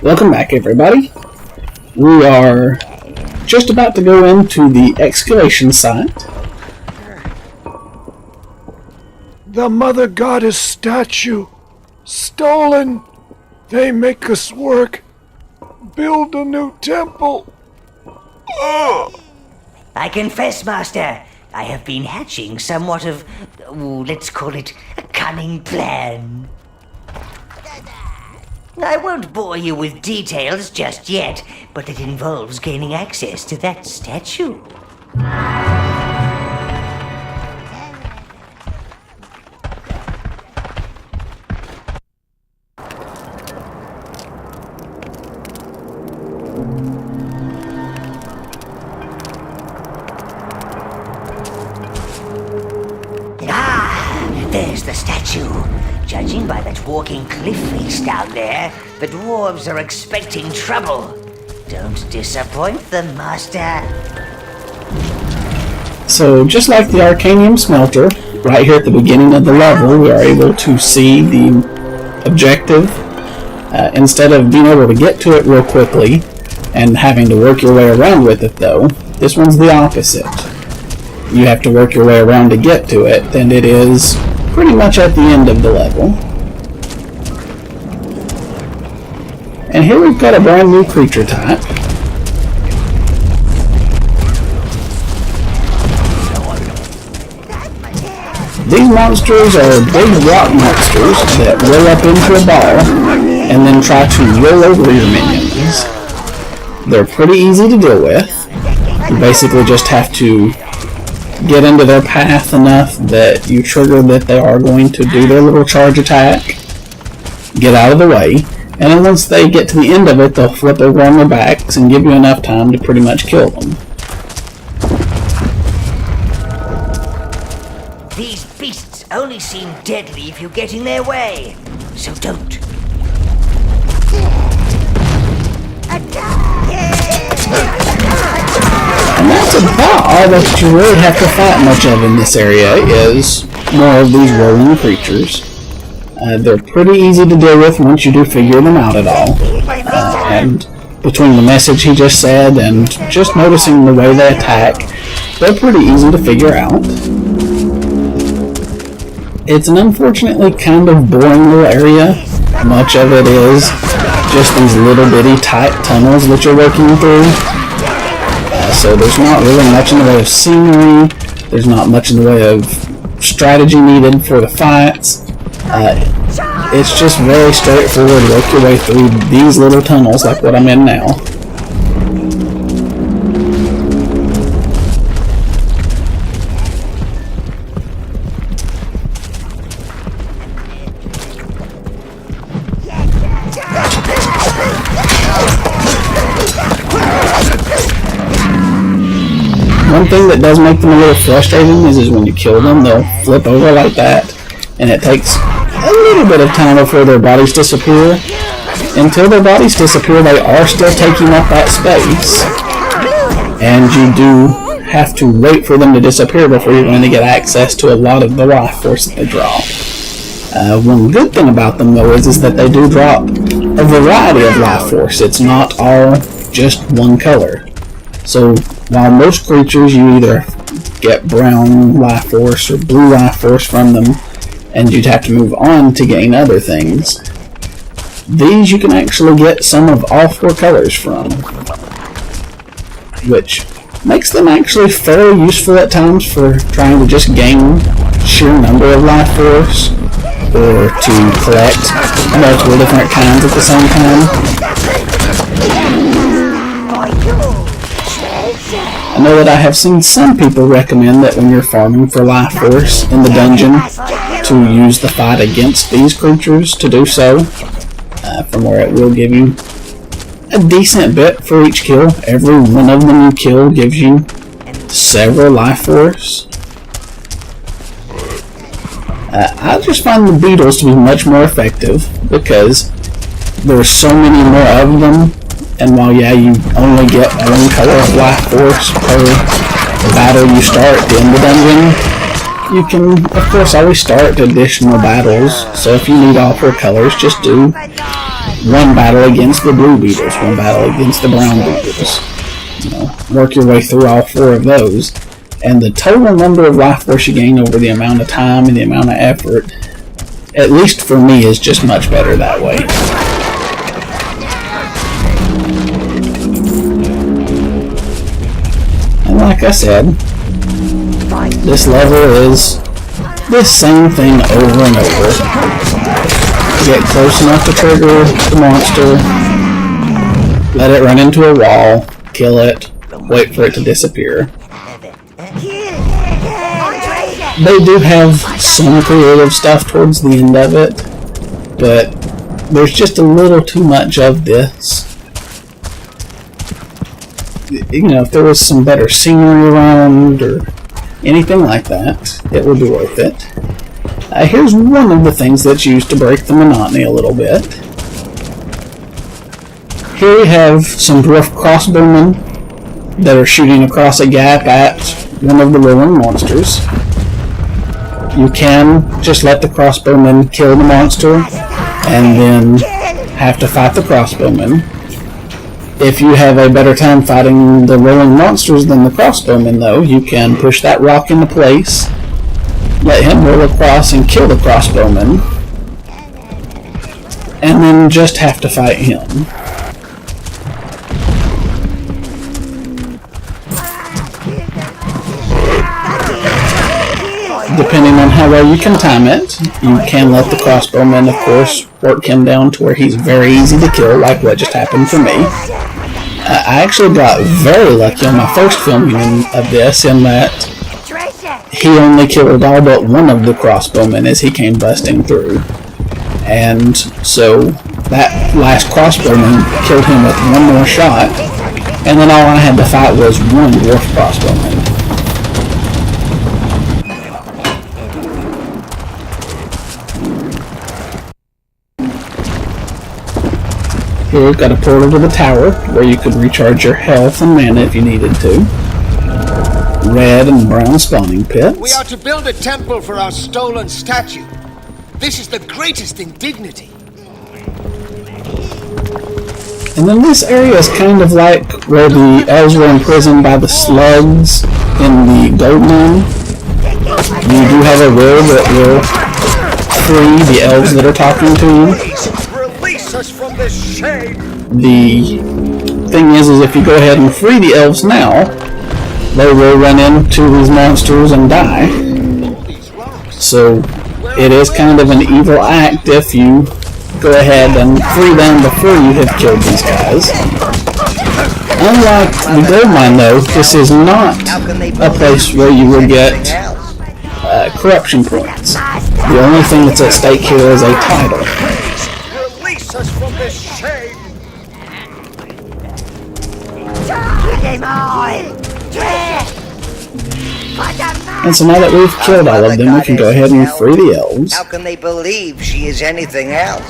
Welcome back, everybody. We are just about to go into the excavation site. The Mother Goddess statue. Stolen. They make us work. Build a new temple. Ugh. I confess, Master, I have been hatching somewhat of, let's call it, a cunning plan. I won't bore you with details just yet, but it involves gaining access to that statue. There's the statue. Judging by that walking cliff face down there, the dwarves are expecting trouble. Don't disappoint them, Master. So, just like the Arcanium Smelter, right here at the beginning of the level, we are able to see the objective. Instead of being able to get to it real quickly and having to work your way around with it, though, this one's the opposite. You have to work your way around to get to it, and it is pretty much at the end of the level. And here we've got a brand new creature type. These monsters are big rock monsters that roll up into a ball and then try to roll over your minions. They're pretty easy to deal with. You basically just have to get into their path enough that you trigger that they are going to do their little charge attack, get out of the way, and then once they get to the end of it, they'll flip over on their backs and give you enough time to pretty much kill them. These beasts only seem deadly if you get in their way, so don't. And that's about all that you really have to fight much of in this area, is more of these rolling creatures. They're pretty easy to deal with once you do figure them out at all. And between the message he just said and just noticing the way they attack, they're pretty easy to figure out. It's an unfortunately kind of boring little area. Much of it is just these little bitty tight tunnels that you're working through. So there's not really much in the way of scenery, there's not much in the way of strategy needed for the fights. It's just very straightforward to work your way through these little tunnels like what I'm in now. One thing that does make them a little frustrating is when you kill them, they'll flip over like that, and it takes a little bit of time before their bodies disappear. Until their bodies disappear, they are still taking up that space, and you do have to wait for them to disappear before you're going to get access to a lot of the life force that they drop. One good thing about them, though, is that they do drop a variety of life force. It's not all just one color. So while most creatures you either get brown life force or blue life force from them, and you'd have to move on to gain other things, these you can actually get some of all four colors from, which makes them actually fairly useful at times for trying to just gain sheer number of life force, or to collect multiple different kinds at the same time. I know that I have seen some people recommend that when you're farming for life force in the dungeon to use the fight against these creatures to do so, from where it will give you a decent bit for each kill. Every one of them you kill gives you several life force. I just find the beetles to be much more effective because there's so many more of them. And while, yeah, you only get one color of life force per battle you start in the dungeon, you can, of course, always start additional battles. So if you need all four colors, just do one battle against the blue beetles, one battle against the brown beetles. You know, work your way through all 4 of those, and the total number of life force you gain over the amount of time and the amount of effort, at least for me, is just much better that way. And like I said, this level is this same thing over and over. Get close enough to trigger the monster, let it run into a wall, kill it, wait for it to disappear. They do have some creative stuff towards the end of it, but there's just a little too much of this. You know, if there was some better scenery around or anything like that, it would be worth it. Here's one of the things that's used to break the monotony a little bit. Here we have some dwarf crossbowmen that are shooting across a gap at one of the rolling monsters. You can just let the crossbowmen kill the monster and then have to fight the crossbowmen. If you have a better time fighting the rolling monsters than the crossbowmen, though, you can push that rock into place, let him roll across and kill the crossbowman, and then just have to fight him. Depending on how well you can time it, you can let the crossbowman, of course, work him down to where he's very easy to kill, like what just happened for me. I actually got very lucky on my first filming of this in that he only killed all but one of the crossbowmen as he came busting through. And so that last crossbowman killed him with one more shot, and then all I had to fight was one dwarf crossbowman. Here we've got a portal to the tower where you could recharge your health and mana if you needed to. Red and brown spawning pits. We are to build a temple for our stolen statue. This is the greatest indignity. And then this area is kind of like where the elves were imprisoned by the slugs in the gold mine. You do have a will that will free the elves that are talking to you. Release us from this shame. The thing is if you go ahead and free the elves now, they will run into these monsters and die. So it is kind of an evil act if you go ahead and free them before you have killed these guys. Unlike the gold mine, though, this is not a place where you will get corruption points. The only thing that's at stake here is a title. Release us from this shame. And so now that we've killed all of them, we can go ahead and free the elves. How can they believe she is anything else?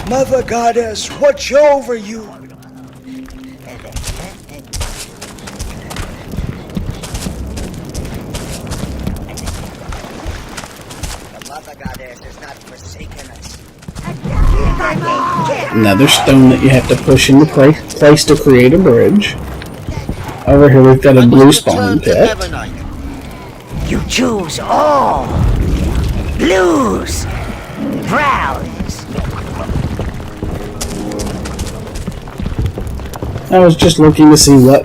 Mother Goddess, watch over you. The Mother Goddess has not forsaken us. Another stone that you have to push into place to create a bridge. Over here we've got a blue spawning pit. You choose all. Blues. Browns. I was just looking to see what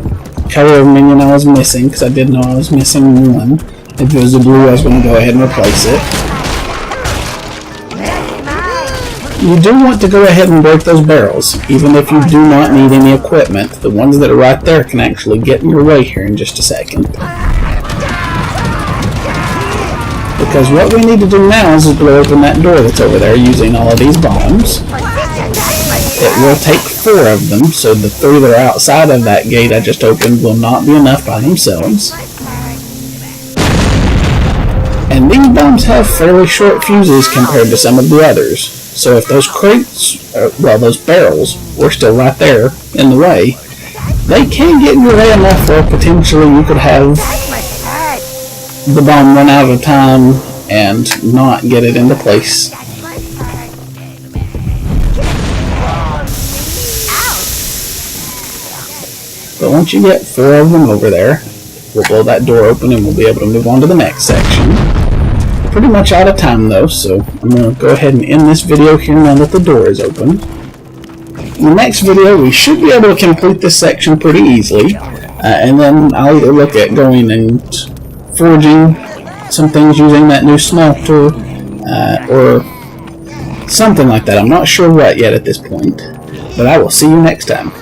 color of minion I was missing, because I did know I was missing one. If it was a blue, I was going to go ahead and replace it. You do want to go ahead and break those barrels, even if you do not need any equipment. The ones that are right there can actually get in your way here in just a second. Because what we need to do now is blow open that door that's over there using all of these bombs. It will take 4 of them, so the 3 that are outside of that gate I just opened will not be enough by themselves. And these bombs have fairly short fuses compared to some of the others. So if those crates, those barrels, were still right there in the way, they can get in your way enough where potentially you could have the bomb run out of time and not get it into place. But once you get 4 of them over there, we'll blow that door open and we'll be able to move on to the next section. We're pretty much out of time though, so I'm going to go ahead and end this video here now that the door is open. In the next video, we should be able to complete this section pretty easily, and then I'll either look at going and forging some things using that new smelter, or something like that. I'm not sure what yet at this point, but I will see you next time.